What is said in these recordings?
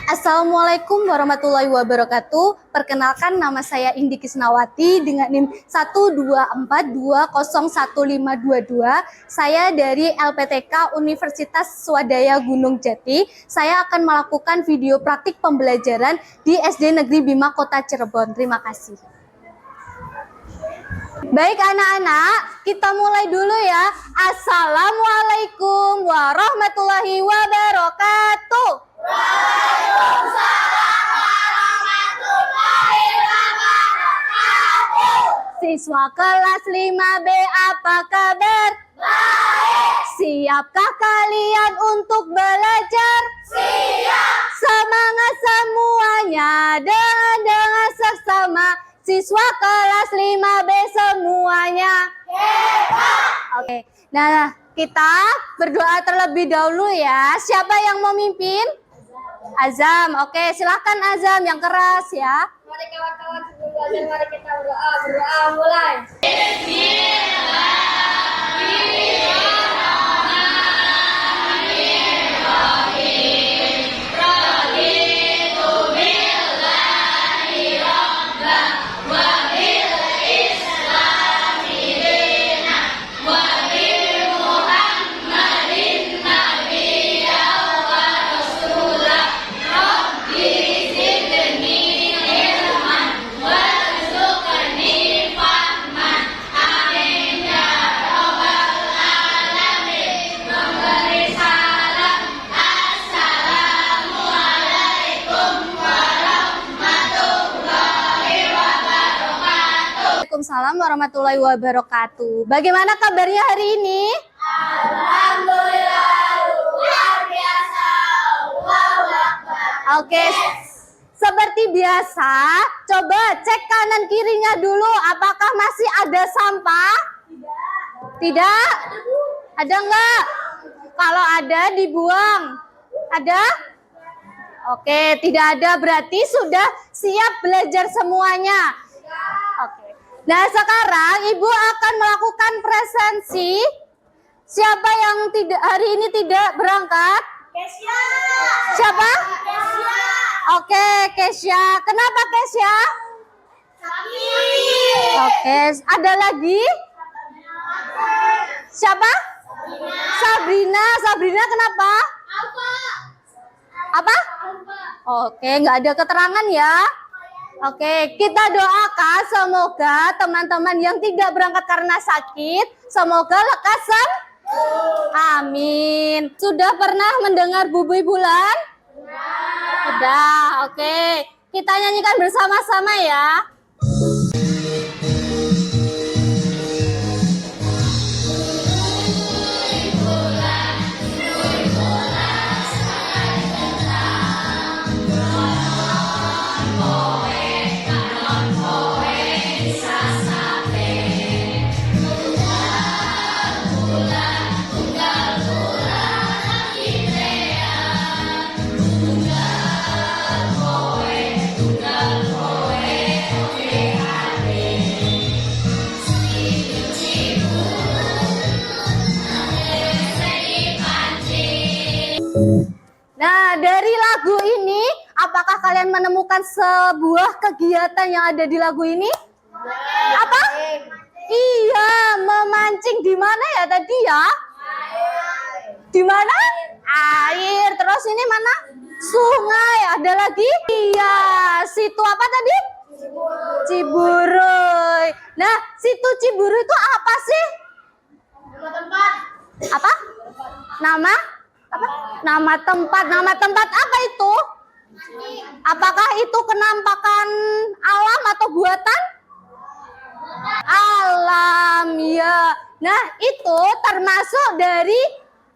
Assalamualaikum warahmatullahi wabarakatuh. Perkenalkan, nama saya Indi Kisnawati dengan NIM 124201522. Saya dari LPTK Universitas Swadaya Gunung Jati. Saya akan melakukan video praktik pembelajaran di SD Negeri Bima Kota Cirebon. Terima kasih. Baik anak-anak, kita mulai dulu ya. Assalamualaikum warahmatullahi wabarakatuh. Waalaikumsalam warahmatullahi wabarakatuh. Siswa kelas 5B, apa kabar? Baik. Siapkah kalian untuk belajar? Siap. Semangat semuanya dengan seksama. Siswa kelas 5B semuanya Hebat. Oke, nah kita berdoa terlebih dahulu ya. Siapa yang mau mimpin? Azam. Oke, silahkan Azam yang keras ya. Mari kawan-kawan sebelum belajar, mari kita berdoa mulai. Waalaikumsalam warahmatullahi wabarakatuh. Bagaimana kabarnya hari ini? Alhamdulillah, luar biasa. Allahu Akbar. Oke, seperti biasa, coba cek kanan kirinya dulu. Apakah masih ada sampah? Tidak? Ada enggak? Kalau ada dibuang. Ada? Oke, tidak ada, berarti sudah siap belajar semuanya. Oke. Nah, sekarang Ibu akan melakukan presensi. Siapa yang tidak hari ini tidak berangkat? Kesya. Siapa? Kesya. Oke, Kesya. Kenapa Kesya? Sakit. Oke, ada lagi? Siapa? Sabrina. Sabrina kenapa? Apa? Oke, nggak ada keterangan ya. Oke, kita doakan semoga teman-teman yang tidak berangkat karena sakit, semoga lekas sembuh. Amin. Sudah pernah mendengar Bubui Bulan? Sudah, oke. Kita nyanyikan bersama-sama ya. Nah, dari lagu ini, apakah kalian menemukan sebuah kegiatan yang ada di lagu ini? Apa? Iya, memancing di mana ya tadi ya? Di mana? Air. Terus ini mana? Sungai. Ada lagi? Iya, situ apa tadi? Ciburuy. Nah, situ Ciburuy itu apa sih? Tempat. Apa? Nama? Apa? Nama tempat. Nama tempat apa itu? Apakah itu kenampakan alam atau buatan? Alam, ya. Nah, itu termasuk dari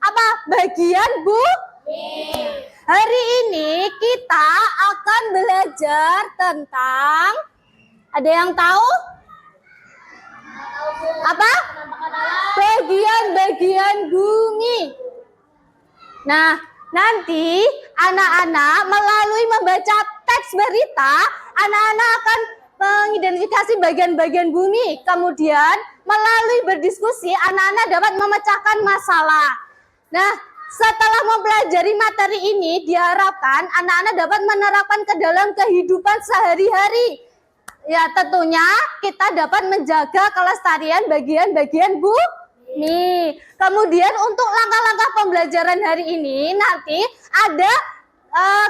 apa? Bagian bumi. Hari ini kita akan belajar tentang, ada yang tahu? Apa? Bagian-bagian bumi. Nah, nanti anak-anak melalui membaca teks berita, anak-anak akan mengidentifikasi bagian-bagian bumi. Kemudian melalui berdiskusi, anak-anak dapat memecahkan masalah. Nah, setelah mempelajari materi ini, diharapkan anak-anak dapat menerapkan ke dalam kehidupan sehari-hari. Ya, tentunya kita dapat menjaga kelestarian bagian-bagian bumi. Kemudian untuk langkah-langkah pembelajaran hari ini, nanti ada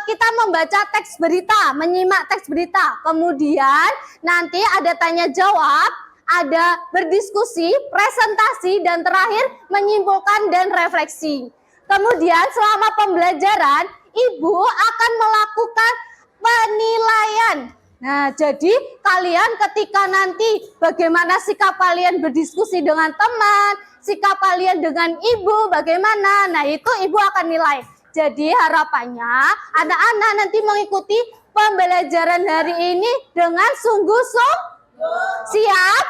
kita membaca teks berita, menyimak teks berita. Kemudian nanti ada tanya jawab, ada berdiskusi, presentasi, dan terakhir menyimpulkan dan refleksi. Kemudian selama pembelajaran, Ibu akan melakukan penilaian. Nah, jadi kalian ketika nanti bagaimana sikap kalian berdiskusi dengan teman, sikap kalian dengan ibu bagaimana, nah itu ibu akan nilai. Jadi harapannya anak-anak nanti mengikuti pembelajaran hari ini dengan sungguh-sungguh. Siap?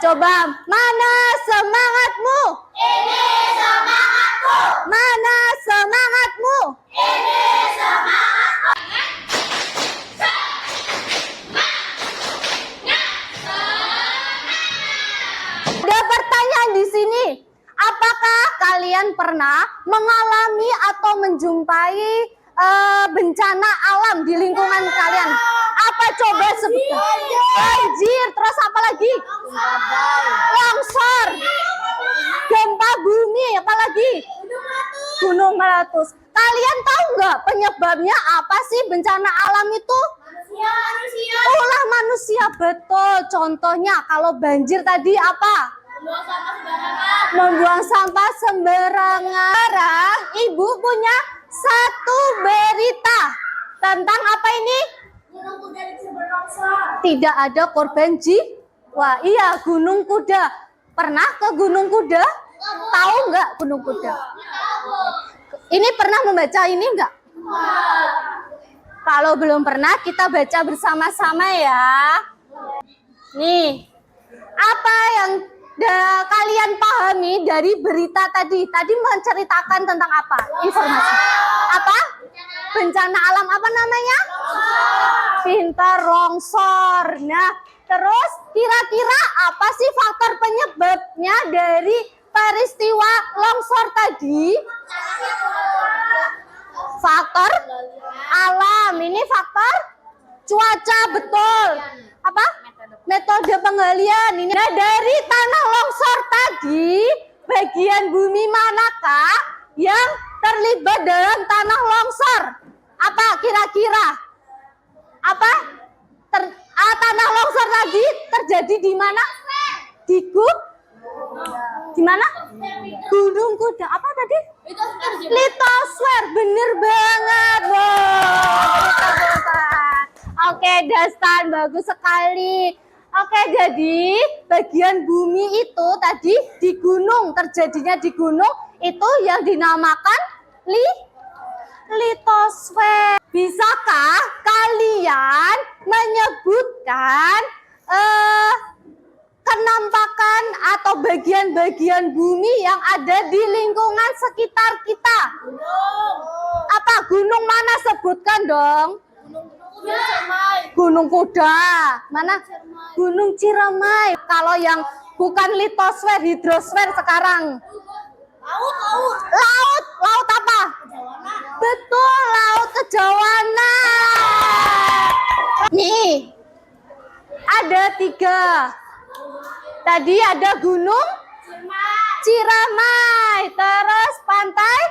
Coba, mana semangatmu? Ini semangatku. Mana semangatmu? Ini semangatku. Ada pertanyaan di sini. Apakah kalian pernah mengalami atau menjumpai bencana alam di lingkungan kalian? Apa coba sebutkan? Banjir, terus apa lagi? Longsor, gempa bumi, apa lagi? Gunung meletus. Kalian tahu nggak penyebabnya apa sih bencana alam itu? Manusia. Ulah manusia, betul. Contohnya kalau banjir tadi apa? Membuang sampah sembarangan. Sekarang ibu punya satu berita tentang apa ini? Gunung Kuda berlongsor. Tidak ada korban jiwa. Iya, Gunung Kuda. Pernah ke Gunung Kuda? Tahu nggak Gunung Kuda? Ini pernah membaca ini nggak? Kalau belum pernah, kita baca bersama-sama ya. Nih, apa yang kalian pahami dari berita tadi? Tadi menceritakan tentang apa? Informasi. Apa? Bencana alam apa namanya? Pintar, longsor. Nah, terus kira-kira apa sih faktor penyebabnya dari peristiwa longsor tadi? Faktor alam. Ini faktor cuaca, betul. Apa? Metode penggalian. Ini nah, dari tanah longsor tadi, bagian bumi manakah yang terlibat dalam tanah longsor? Apa kira-kira? Apa? Tanah longsor tadi terjadi di mana? Di mana? Gunung Kuda. Apa tadi? Litosfer. Bener banget. Oke, Dastan, bagus sekali. Oke, jadi bagian bumi itu tadi di gunung, terjadinya di gunung itu yang dinamakan litosfer. Bisakah kalian menyebutkan kenampakan atau bagian-bagian bumi yang ada di lingkungan sekitar kita? Apa gunung mana? Sebutkan dong. Gunung Kuda. Mana? Gunung Ciremai. Kalau yang bukan litosfer, hidrosfer sekarang. Laut apa? Betul, Laut Kejawana. Nih, ada 3. Tadi ada Gunung Ciremai, terus pantai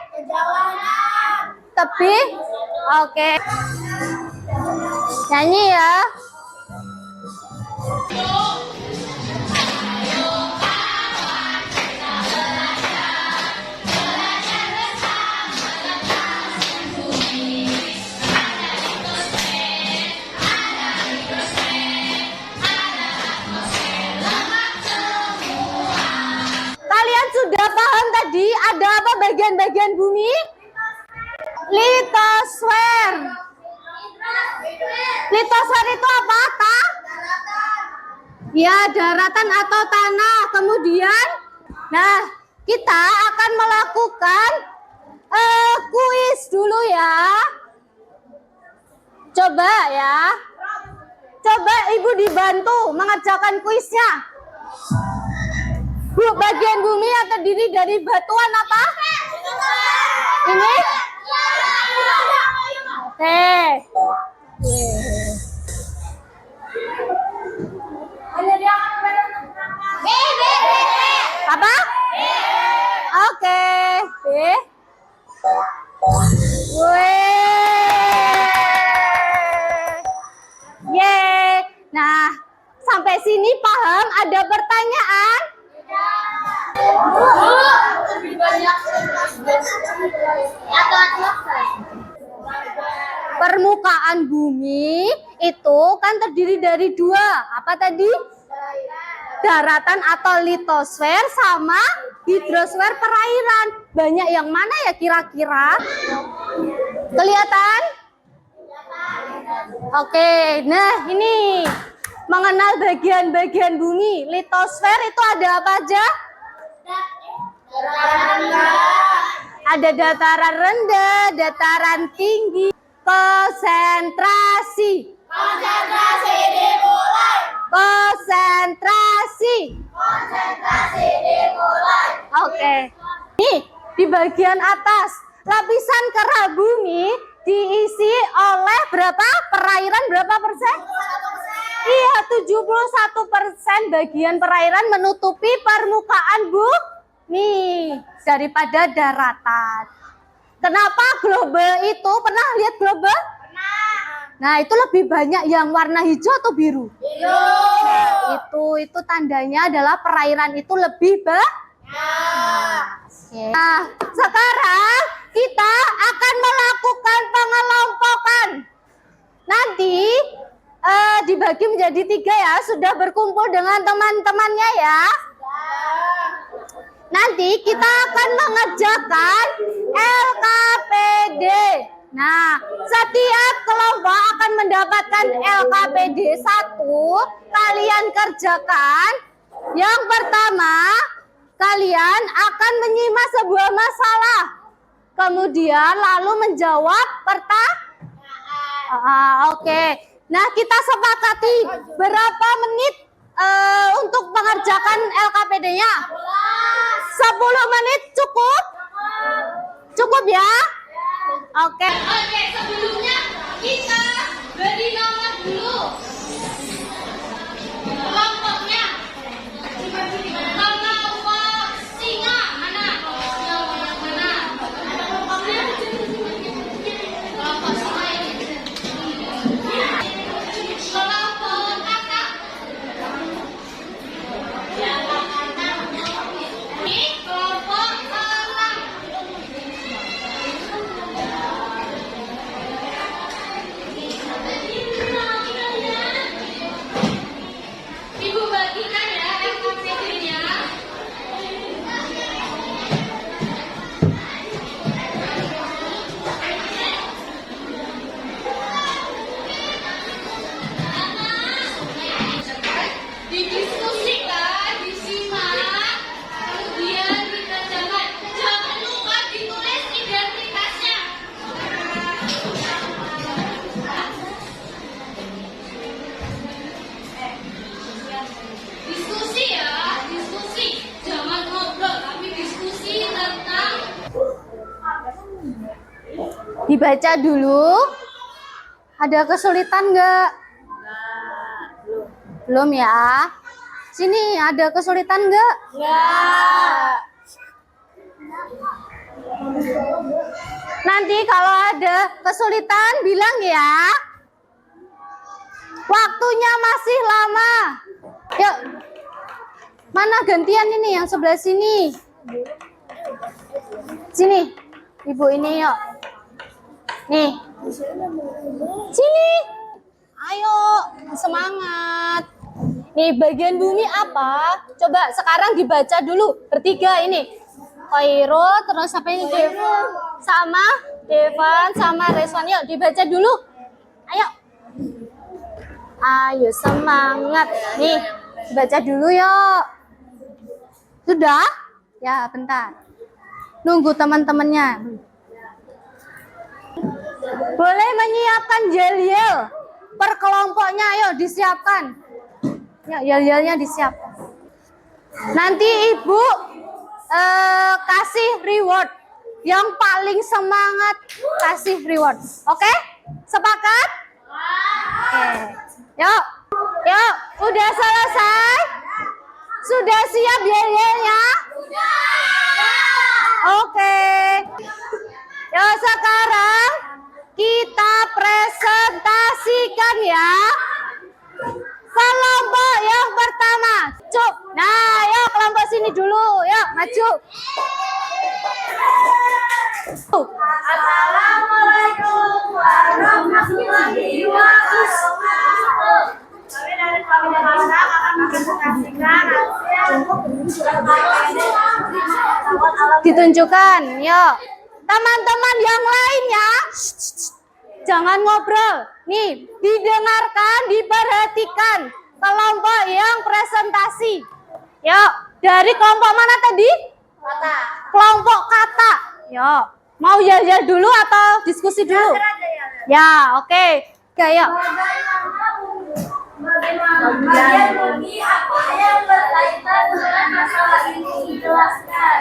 tebing. Oke. Nyanyi ya. Kalian sudah paham tadi ada apa bagian-bagian bumi? Litosfer. Litosfer itu apa, Kak? Ya, daratan atau tanah. Kemudian, nah, kita akan melakukan kuis dulu ya. Coba ya. Coba Ibu dibantu mengerjakan kuisnya. Bu, bagian bumi yang terdiri dari batuan apa? Ini? Oke. Apa? Oke. B. Yeay. Nah, sampai sini paham? Ada pertanyaan? Lebih banyak. Permukaan bumi itu kan terdiri dari dua. Apa tadi? Daratan atau litosfer sama hidrosfer perairan. Banyak yang mana ya kira-kira? Kelihatan? Oke, nah ini mengenal bagian-bagian bumi. Litosfer itu ada apa aja? Ada dataran rendah, dataran tinggi, konsentrasi. Konsentrasi dimulai. Konsentrasi. Konsentrasi dimulai. Oke. Nih, di bagian atas, lapisan kera bumi diisi oleh berapa? Perairan berapa persen? Iya, 71% bagian perairan menutupi permukaan bumi daripada daratan. Kenapa global itu? Pernah lihat global? Nah, itu lebih banyak yang warna hijau atau biru? Biru. Nah, itu tandanya adalah perairan itu lebih banyak. Oke. Nah, sekarang kita akan melakukan pengelompokan. Nanti dibagi menjadi 3 ya. Sudah berkumpul dengan teman-temannya ya. Nanti kita akan mengerjakan LKPD. Nah, setiap kelompok akan mendapatkan LKPD 1. Kalian kerjakan. Yang pertama, kalian akan menyimak sebuah masalah. Kemudian lalu menjawab pertanyaan. Oke. Nah, kita sepakati berapa menit untuk mengerjakan LKPD-nya? 10 menit cukup? Cukup ya? Oke. Oke, sebelumnya kita beri nama dulu. Kelompoknya. Kelompok singa mana? Yang mana? Ada kelompoknya? Kelompok singa ini. Kelompok kakak. Ini kelompok elang. Ibu bagikan ya LKPD-nya. Didiskusikan, disimak, kemudian dikerjakan. Jangan lupa ditulis identitasnya. Diskusi ya, diskusi. Jangan ngobrol, tapi diskusi tentang Dibaca dulu. Ada kesulitan nggak? Belum ya. Sini ada kesulitan nggak? enggak. Nanti kalau ada kesulitan bilang ya. Waktunya masih lama. Yuk. Mana gantian ini yang sebelah sini? Sini. Ibu ini yuk. Nih. Sini. Ayo, semangat. Nih, bagian bumi apa? Coba sekarang dibaca dulu. Bertiga ini. Khairul, terus apa ini? Sama Devan, sama Reswan. Yuk, dibaca dulu. Ayo. Ayo, semangat. Nih, baca dulu yuk. Sudah? Ya, bentar. Nunggu teman-temannya. Boleh menyiapkan yel-yel per kelompoknya, ayo disiapkan. Ya, yel-yelnya disiapkan. Nanti ibu kasih reward yang paling semangat kasih reward. Oke? Sepakat? Oke. Yuk. Yuk, udah selesai? Sudah siap biayanya? Oke. Yuk sekarang kita presentasikan ya. Kelompok yang pertama. Cuk. Nah, yuk kelompok sini dulu. Yuk, maju. Assalamualaikum warahmatullahi wabarakatuh. Kami dari Kelompok Masak akan mempresentasikan hasil Ditunjukkan, yuk. Teman-teman yang lainnya, jangan ngobrol. Nih, didengarkan, diperhatikan. Kelompok yang presentasi. Yuk, dari kelompok mana tadi? kata. Kelompok kata. Yuk, mau yel-yel dulu atau diskusi dulu? Ya, oke. Kayak Bagian bunyi apa yang berkaitan dengan masalah ini dijelaskan.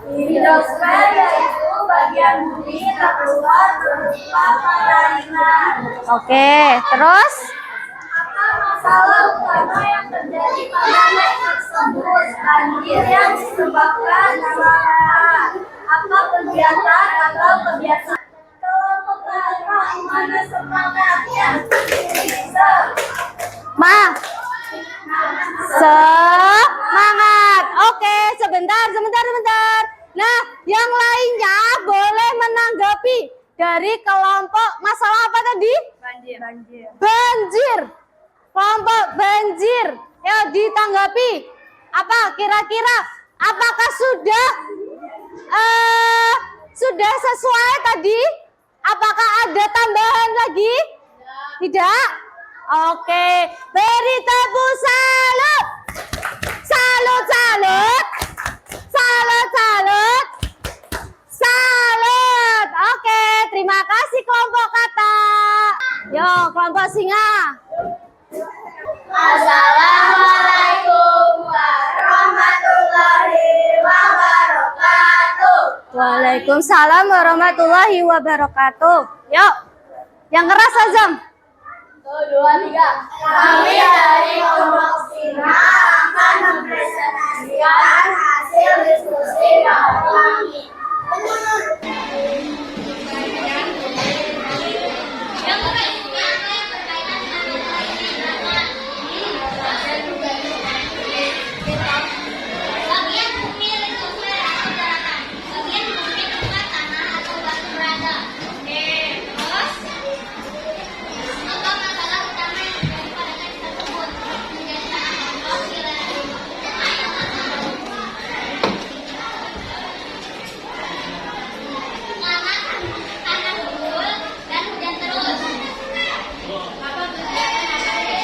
Dijelaskan yaitu bagian bunyi terkeluar berupa pengalihan. oke, terus Apa masalah utama yang terjadi pada lab tersebut? Banjir yang disebabkan kebakaran. Apa kegiatan atau kebiasaan kelompok kata mana semangatnya? semangat. Oke, sebentar. Nah, yang lainnya boleh menanggapi dari kelompok masalah apa tadi? Banjir. Kelompok banjir. Ya, ditanggapi. Apa kira-kira? Apakah sudah sesuai tadi? Apakah ada tambahan lagi? Tidak? Oke, beri tepuk salut. Salut. Oke, terima kasih kelompok kata. Yo, kelompok singa. Assalamualaikum warahmatullahi wabarakatuh. Waalaikumsalam warahmatullahi wabarakatuh. Yuk, yang keras Azam. 1, 2, 3. Kami dari kelompok Singa akan mempresentasikan hasil diskusi kami. Yang berkaitan dengan bagian bumi lingkungan atau daratan. Bagian bumi tempat tanah atau batu berada. Oke, terus apa masalah utama yang terjadi pada lab tersebut? Kebiasaan atau nilai. Panas, panas betul dan hujan terus. Apa kegiatan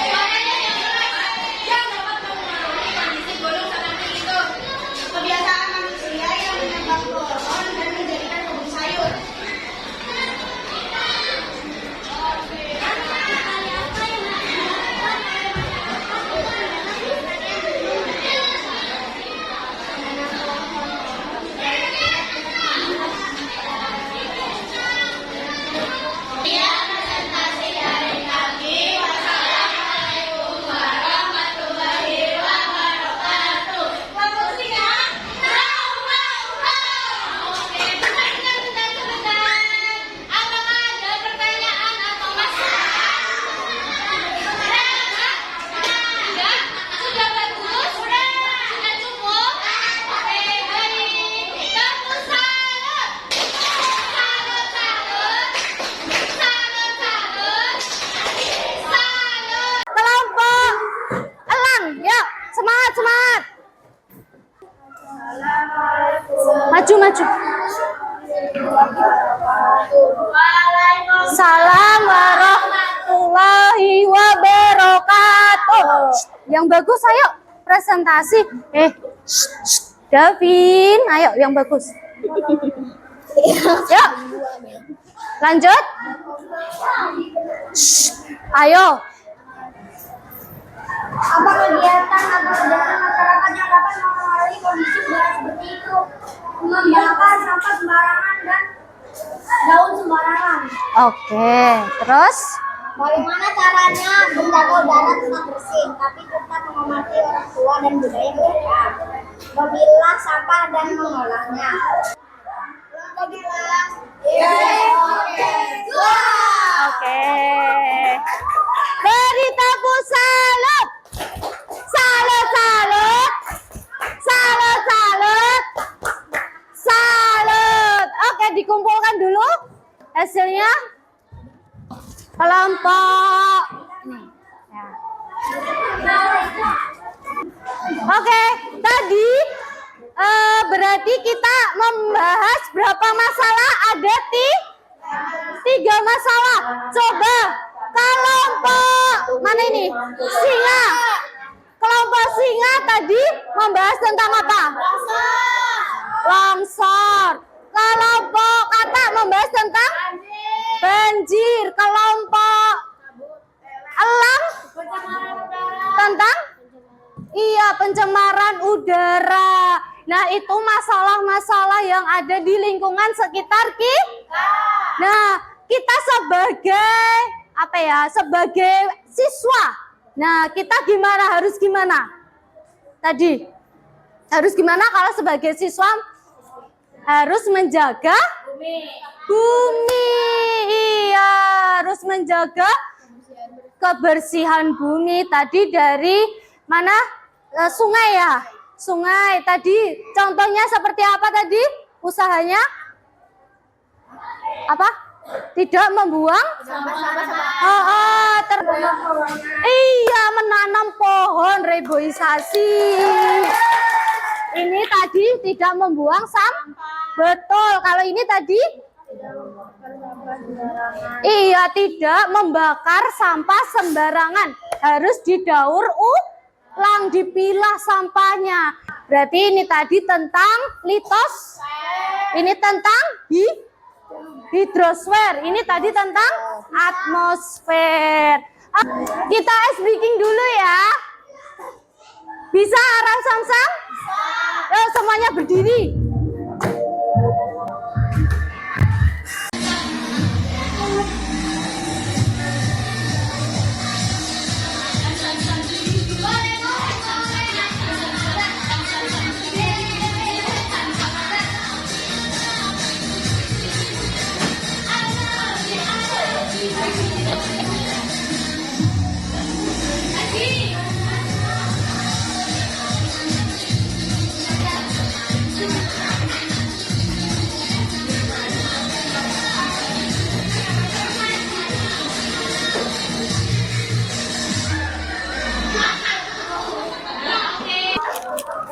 apa yang dapat mempengaruhi kondisi gunung seperti itu? Kebiasaan manusia yang menebang pohon dan menjadikan kebun sayur. Ya, presentasi dari kami. Wassalamualaikum warahmatullahi wabarakatuh. Kelompok Singa. Oke, sebentar. Apakah ada pertanyaan atau masalah? Ada? Sudah bagus? Sudah cukup? Oke, baik. Tepuk salut. Kelompok elang. Yuk, semangat. Maju. Salam warahmatullahi wabarakatuh. Yang bagus, ayo presentasi. Davin, ayo yang bagus. Yuk, lanjut. Ayo. Apa kegiatan atau kegiatan masyarakat yang dapat mempengaruhi kondisi udara seperti itu? Membiarkan sampah sembarangan daun sembarangan. Oke, terus? Bagaimana caranya menjaga udara tetap bersih, tapi tetap menghormati orang tua dan budaya mereka? Memilah sampah dan mengolahnya. Oke. Beri tepuk salut. Salut, salut. Salut, salut. Salut. Oke, dikumpulkan dulu hasilnya. Kelompok. Nih, ya. Oke, tadi berarti kita membahas berapa masalah? Ada 3 masalah. Coba kelompok mana ini? Singa. Kelompok singa tadi membahas tentang apa? Longsor. Kelompok kata membahas tentang banjir. Kelompok elang tentang pencemaran udara. Nah, itu masalah-masalah yang ada di lingkungan sekitar kita. Nah, kita sebagai sebagai siswa. Nah, kita harus gimana? Tadi harus gimana kalau sebagai siswa? Harus menjaga bumi. Iya, harus menjaga kebersihan bumi. Tadi dari mana? Sungai ya. Sungai tadi contohnya seperti apa tadi? Usahanya apa? Tidak membuang iya, menanam pohon, reboisasi. Ini tadi tidak membuang sampah. Betul. Kalau ini tadi iya, tidak membakar sampah sembarangan. Harus didaur ulang, dipilah sampahnya. Berarti ini tadi tentang litos. Ini tentang hidrosfer. Ini tadi tentang atmosfer. Kita ice breaking dulu ya. Bisa Arang Samsam? Semuanya berdiri.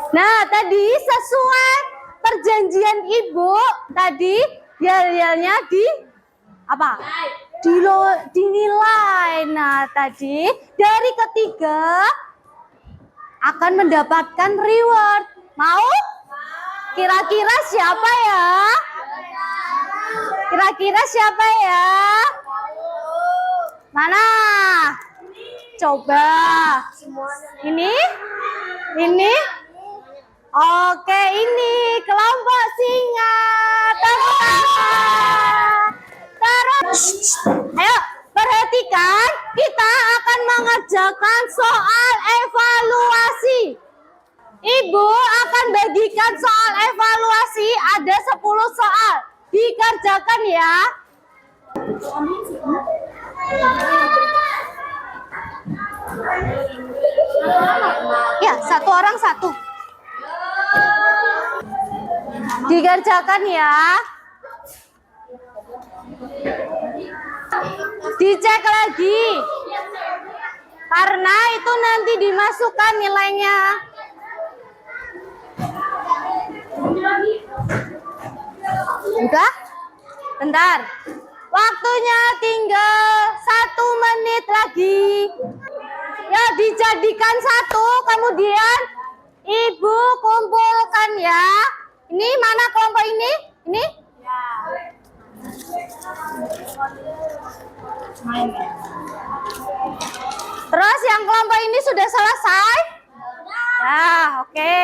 Nah, tadi sesuai perjanjian Ibu, tadi yel-yelnya dinilai. Nah, tadi dari ketiga akan mendapatkan reward. Mau? Kira-kira siapa ya? Kira-kira siapa ya? Mana? Coba. Ini? Oke, ini kelompok singa. Terus, ayo perhatikan, kita akan mengerjakan soal evaluasi. Ibu akan bagikan soal evaluasi, ada 10 soal. Dikerjakan ya. Ya, satu orang satu. Dikerjakan ya. Dicek lagi. Karena itu nanti dimasukkan nilainya. Udah? Bentar. Waktunya tinggal 1 menit lagi. Ya, dijadikan 1, kemudian Ibu kumpulkan ya. Ini mana kelompok ini? Ini? Terus yang kelompok ini sudah selesai? Nah, oke.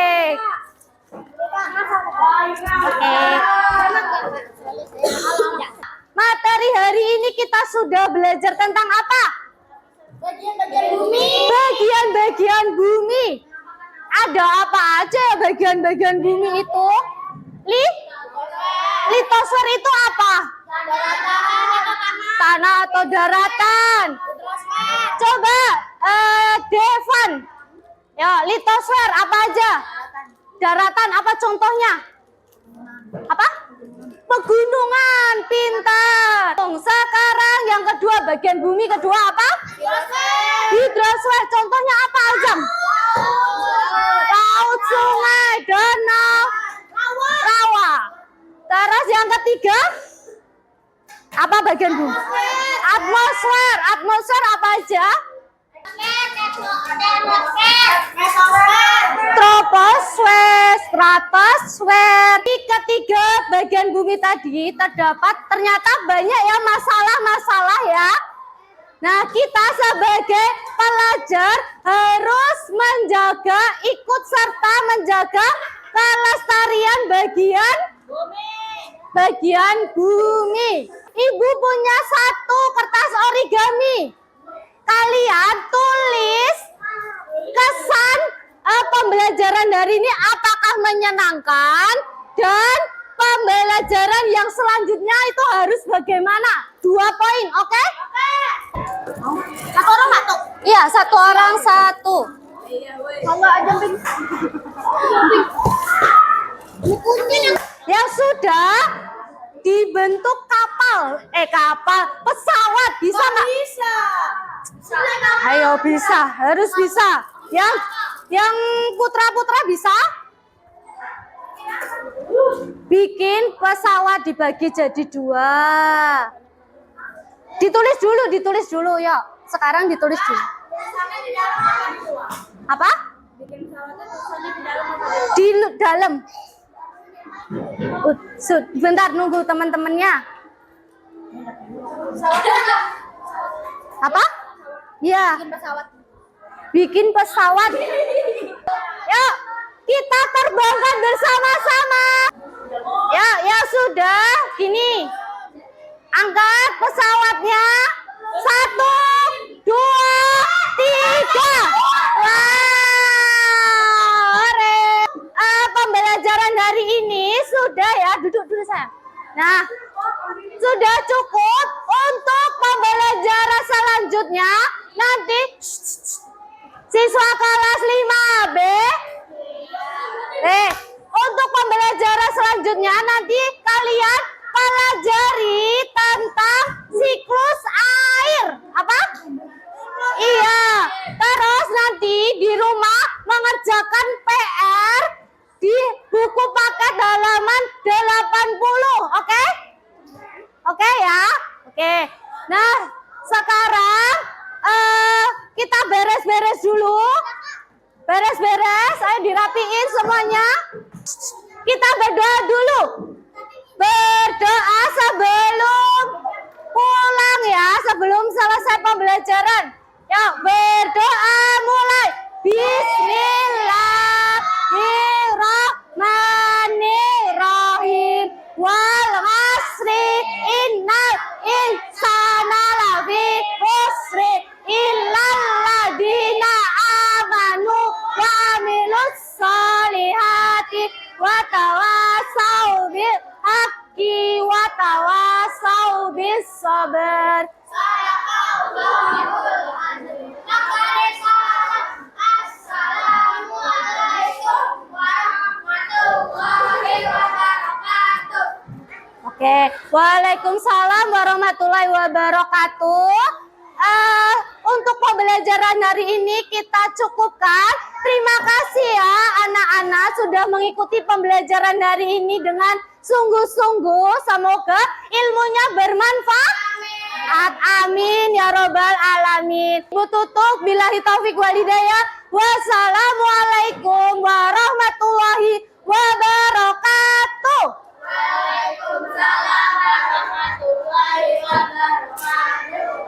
Oke. materi hari ini kita sudah belajar tentang apa? Bagian-bagian bumi. Bagian-bagian bumi. Ada apa aja ya bagian-bagian bumi itu? Litosfer itu apa? Tanah atau daratan? Coba Devan. Ya, litosfer apa aja? Daratan apa contohnya? Apa? Pegunungan, pintar. Sekarang yang kedua, bagian bumi kedua apa? Hidrosfer. Contohnya apa, Azam? Laut, sungai, danau, rawa. Terus yang ketiga, apa bagian bumi? Atmosfer. Atmosfer apa aja? Troposfer, stratosfer. Ketiga bagian bumi tadi terdapat ternyata banyak ya masalah-masalah ya. Nah, kita sebagai pelajar harus menjaga, ikut serta menjaga kelestarian bagian bumi. Ibu punya satu kertas origami. Kalian tulis kesan pembelajaran hari ini apakah menyenangkan dan pembelajaran yang selanjutnya itu harus bagaimana? 2 poin, oke? Satu orang satu. Iya, 1 orang 1. Kalau aja Yang sudah dibentuk pesawat bisa nggak? bisa. Ayo bisa, harus bisa. Yang putra-putra bisa? Bikin pesawat dibagi jadi 2. Ditulis dulu ya. Sekarang ditulis dulu. Apa? Di dalam. Bentar nunggu teman-temannya. Apa? Ya. Bikin pesawat. Yuk, kita terbangkan bersama-sama. Ya sudah. Gini. Angkat pesawatnya. 1, 2, 3. Pembelajaran hari ini sudah ya. Duduk dulu sayang. Nah, sudah cukup untuk pembelajaran selanjutnya. Nanti siswa kelas 5B. Untuk pembelajaran selanjutnya nanti kalian pelajari tentang siklus air. Apa? Iya. Terus nanti di rumah mengerjakan PR di buku paket halaman 80. Oke? Oke ya? Oke. Nah, sekarang kita beres-beres dulu. Beres-beres, ayo dirapiin semuanya. Kita berdoa dulu. Berdoa sebelum pulang ya, sebelum selesai pembelajaran. Yuk, berdoa mulai. Bismillahirrahmanirrahim. Wal 'asri innal insana lafi khusri illal ladzina amanu wa 'amilus sholihati wa tawasau bil haqqi wa tawasau bis sabr. Oke, waalaikumsalam warahmatullahi wabarakatuh. Untuk pembelajaran hari ini kita cukupkan. Terima kasih ya anak-anak sudah mengikuti pembelajaran hari ini dengan sungguh-sungguh. Semoga ilmunya bermanfaat. Amin ya robbal alamin. Ibu tutup billahi taufik wal hidayah. Wassalamualaikum warahmatullahi wabarakatuh. Waalaikumsalam warahmatullahi wabarakatuh.